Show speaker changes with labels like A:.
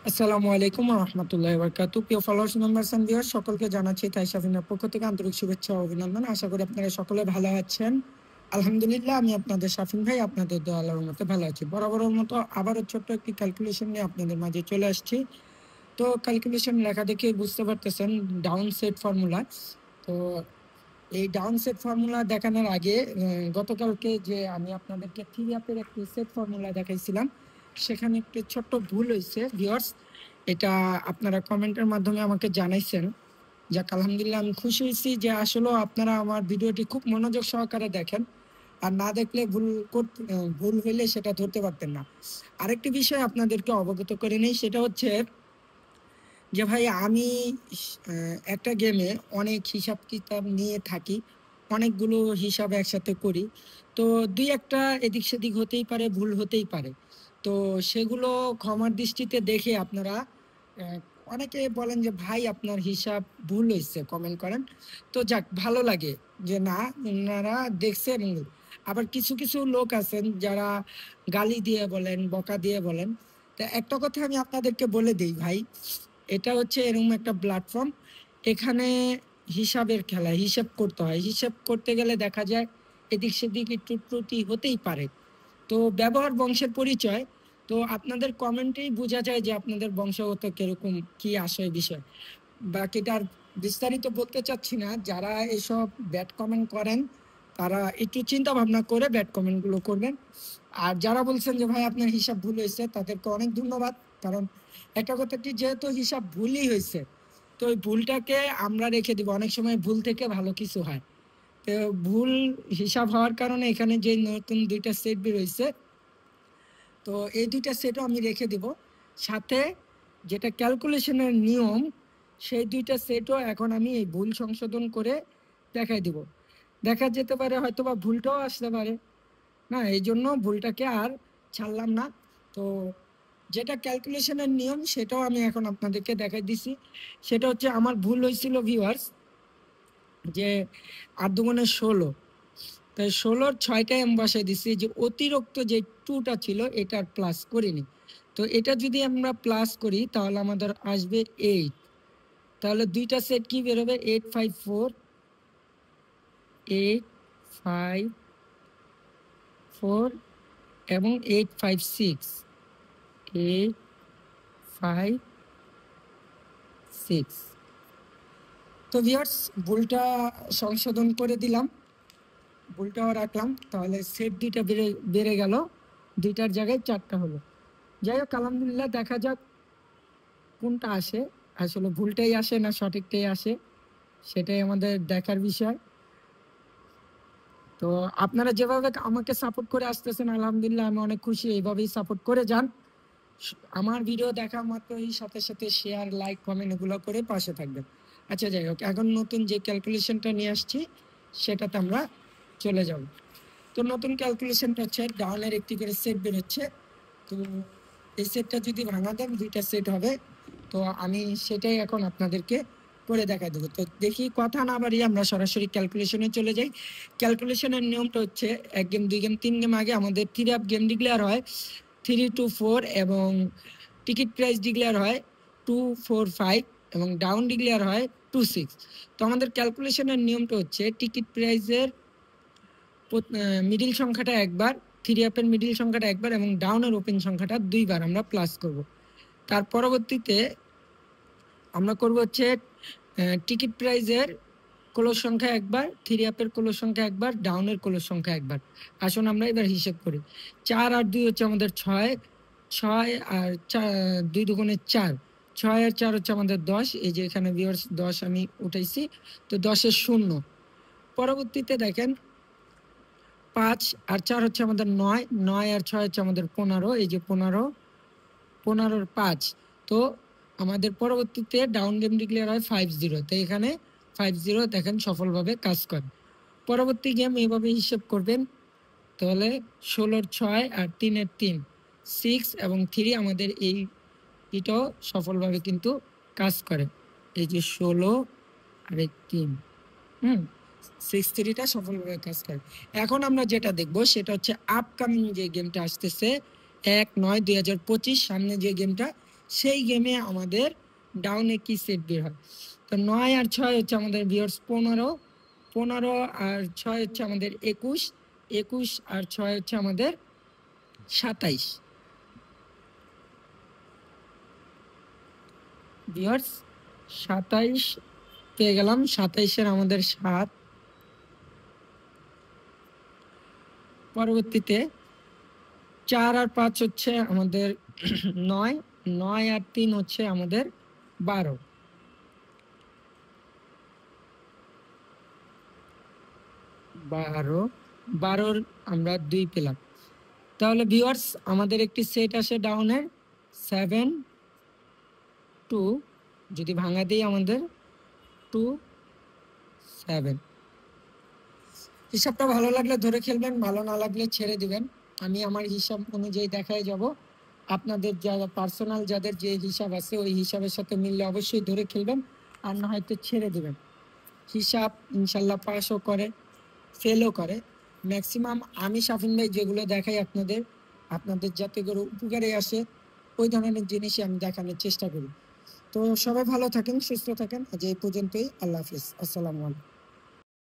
A: আসসালামু আলাইকুম ওয়া রাহমাতুল্লাহি ওয়া বারাকাতুহু। প্রিয় ফলোয়ার্স, মেম্বার্স এন্ড ভিউয়ার্স সকলকে জানাচ্ছি তাই শাফিনের পক্ষ থেকে আন্তরিক শুভেচ্ছা ও অভিনন্দন। আশা করি আপনারা সকলে ভালো আছেন। আলহামদুলিল্লাহ, আমি আপনাদের শাফিন ভাই, আপনাদের দোয়া আল্লাহর রহমতে ভালো আছি। বরাবরের মতো আবারও ছোট্ট একটি ক্যালকুলেশন নিয়ে আপনাদের মাঝে চলে আসছি। তো ক্যালকুলেশন লেখা দেখে বুঝতে পারতেছেন ডাউন সেট ফর্মুলা। তো এই ডাউন সেট ফর্মুলা দেখানোর আগে গতকালকে যে আমি আপনাদেরকে থ্রি আপের একটি সেট ফর্মুলা দেখাইছিলাম, সেখানে একটি ছোট্ট ভুল হয়েছে ভিউয়ার্স। এটা আপনারা কমেন্টের মাধ্যমে আমাকে জানাইছেন। যাক, আলহামদুলিল্লাহ, আমি খুশি হয়েছি যে আসলে আপনারা আমার ভিডিওটি খুব মনোযোগ সহকারে দেখেন। আর না দেখলে ভুল হইলে সেটা ধরতে পারতেন না। আরেকটি বিষয় আপনাদেরকে অবগত করে নেই, সেটা হচ্ছে যে ভাই আমি একটা গেমে অনেক হিসাব কিতাব নিয়ে থাকি, অনেকগুলো হিসাব একসাথে করি। তো দুই একটা এদিক সেদিক হতেই পারে, ভুল হতেই পারে। তো সেগুলো ক্ষমার দৃষ্টিতে দেখে আপনারা অনেকে বলেন যে ভাই আপনার হিসাব ভুল হয়েছে, কমেন্ট করেন। তো যাক, ভালো লাগে যে না, ওনারা দেখছেন। আবার কিছু কিছু লোক আছেন যারা গালি দিয়ে বলেন, বকা দিয়ে বলেন। তা একটা কথা আমি আপনাদেরকে বলে দিই ভাই, এটা হচ্ছে এরকম একটা প্ল্যাটফর্ম, এখানে হিসাবের খেলা, হিসাব করতে হয়। হিসাব করতে গেলে দেখা যায় এদিক সেদিক একটু ত্রুটি হতেই পারে। তো ব্যবহার বংশের পরিচয়। তো আপনাদের কমেন্টেই বোঝা যায় যে আপনাদের বংশগত কিরকম কি আসে বিষয়। বাকিটার বিস্তারিত বলতে চাচ্ছি না। যারা এসব ব্যাড কমেন্ট করেন তারা একটু চিন্তা ভাবনা করে ব্যাড কমেন্টগুলো করবেন। আর যারা বলছেন যে ভাই আপনার হিসাব ভুল হয়েছে, তাদেরকে অনেক ধন্যবাদ। কারণ একটা কথা কি, যেহেতু হিসাব ভুলই হয়েছে, তো ওই ভুলটাকে আমরা রেখে দিব। অনেক সময় ভুল থেকে ভালো কিছু হয়। তো ভুল হিসাব হওয়ার কারণে এখানে যে নতুন দুইটা সেট বের হয়েছে, তো এই দুইটা সেটও আমি রেখে দিব। সাথে যেটা ক্যালকুলেশনের নিয়ম, সেই দুইটা সেটও এখন আমি এই ভুল সংশোধন করে দেখাই দিব। দেখা যেতে পারে হয়তো বা ভুলটাও আসতে পারে না, এই জন্য ভুলটাকে আর ছাড়লাম না। তো যেটা ক্যালকুলেশনের নিয়ম সেটাও আমি এখন আপনাদেরকে দেখাই দিছি। সেটা হচ্ছে আমার ভুল হয়েছিল ভিউয়ার্স, যে ৮ দুগুণে ১৬। তাই ১৬-র ৬টায় আমি বসাই দিছি, যে অতিরিক্ত যে 2টা ছিল এটা প্লাস করিনি। তো এটা যদি আমরা প্লাস করি তাহলে আমাদের আসবে 8। তাহলে দুইটা সেট কি বেরোবে, 8 5 4, 8 5 4 এবং 8 5 6, 8 5 6। তো ভিউয়ার্স, ভুলটা সংশোধন করে দিলাম, ভুলটাও রাখলাম। তাহলে সেট দুইটা বেড়ে গেল, দুইটার জায়গায় 4টা হলো। যাই হোক, আলহামদুলিল্লাহ, দেখা যাক কোনটা আসে, আসলে ভুলটাই আসে না সঠিকটাই আসে, সেটাই আমাদের দেখার বিষয়। তো আপনারা যেভাবে আমাকে সাপোর্ট করে আসতেছেন, আলহামদুলিল্লাহ, আমি অনেক খুশি। এইভাবেই সাপোর্ট করে যান। আমার ভিডিও দেখা মাত্রই সাথে সাথে শেয়ার, লাইক, কমেন্ট এগুলো করে পাশে থাকবেন। আচ্ছা, যাই হোক, এখন নতুন যে ক্যালকুলেশনটা নিয়ে আসছি সেটাতে আমরা চলে যাব। তো নতুন ক্যালকুলেশনটা হচ্ছে ডাউনের একটি করে সেট বেরোচ্ছে। তো এই সেটটা যদি ভাঙা দেন দুইটা সেট হবে। তো আমি সেটাই এখন আপনাদেরকে করে দেখা দেবো। তো দেখি কথা না বাড়িয়ে আমরা সরাসরি ক্যালকুলেশনে চলে যাই। ক্যালকুলেশনের নিয়মটা হচ্ছে 1 গেম, 2 গেম, 3 গেম আগে আমাদের 3 আপ গেম ডিক্লেয়ার হয় 3 to 4, এবং টিকিট প্রাইস ডিক্লেয়ার হয় 2 4 5, এবং ডাউন ডিক্লেয়ার হয় 2 6। তো আমাদের ক্যালকুলেশনের নিয়মটা হচ্ছে টিকিট প্রাইসের মিডিল সংখ্যাটা একবার, 3 আপের মিডিল সংখ্যাটা একবার, এবং ডাউনের ওপেন সংখ্যাটা 2বার আমরা প্লাস করব। তার পরবর্তীতে আমরা করব হচ্ছে টিকিট প্রাইজের ক্লোজ সংখ্যা একবার, 3 আপের ক্লোজ সংখ্যা একবার, ডাউনের ক্লোজ সংখ্যা একবার। আসুন আমরা এবার হিসেব করি। 4 আর 2 হচ্ছে আমাদের 6, 6 আর 2 দুগুণে 4, 6 আর 4 হচ্ছে আমাদের 10। এই যে এখানে ভিউয়ার্স 10 আমি উঠাইছি, তো 10-এর 0। পরবর্তীতে দেখেন 5 আর 4 হচ্ছে আমাদের 9, 9 আর 6 হচ্ছে আমাদের 15। এই যে 15, 15-এর 5। তো আমাদের পরবর্তীতে ডাউন গেম ডিক্লেয়ার হয় 5-0। তো এখানে 5-0 দেখেন সফলভাবে কাজ করে। পরবর্তী গেম এইভাবে হিসেব করবেন। তাহলে 16-র 6 আর 3-এর 3, 6 এবং 3 আমাদের এটাও সফলভাবে কিন্তু কাজ করে। এই যে 16 আর 3, 6-3টা সফলভাবে কাজ করে। এখন আমরা যেটা দেখব সেটা হচ্ছে আপকামিং যে গেমটা আসতেছে 1-9-2025, সামনে যে গেমটা, সেই গেমে আমাদের ডাউনে কি সেট বের হয়। তো 9 আর 6 হচ্ছে আমাদের ভিউয়ার্স 15, 15 আর 6 হচ্ছে আমাদের 21, 21 আর 6 হচ্ছে আমাদের 27। ভিউয়ার্স 27 পেয়ে গেলাম, 27-এর আমাদের 7। পরবর্তীতে 4 আর 5 হচ্ছে আমাদের 9, 9 আর 3 হচ্ছে আমাদের 12, 12 আমরা 2 পেলাম। তাহলে ভিউয়ার্স আমাদের একটি সেট আসে ডাউনের 7 2, যদি ভাঙা দিই আমাদের 2 7। হিসাবটা ভালো লাগলে ধরে খেলবেন, ভালো না লাগলে ছেড়ে দিবেন। আমি আমার হিসাব অনুযায়ী দেখায় যাব। আপনাদের যারা পার্সোনাল যাদের যে হিসাব আছে ওই হিসাবের সাথে মিললে অবশ্যই ধরে খেলবেন, আর না হয়তো ছেড়ে দিবেন। হিসাব ইনশাল্লাহ পাসও করে, ফেলও করে। ম্যাক্সিমাম আমি শাফিন ভাই যেগুলো দেখাই আপনাদের যাতে করে উপকারে আসে ওই ধরনের জিনিসই আমি দেখানোর চেষ্টা করি। তো সবাই ভালো থাকেন, সুস্থ থাকেন। আজ এই পর্যন্তই। আল্লাহ হাফিজ, আসসালামু আলাইকুম।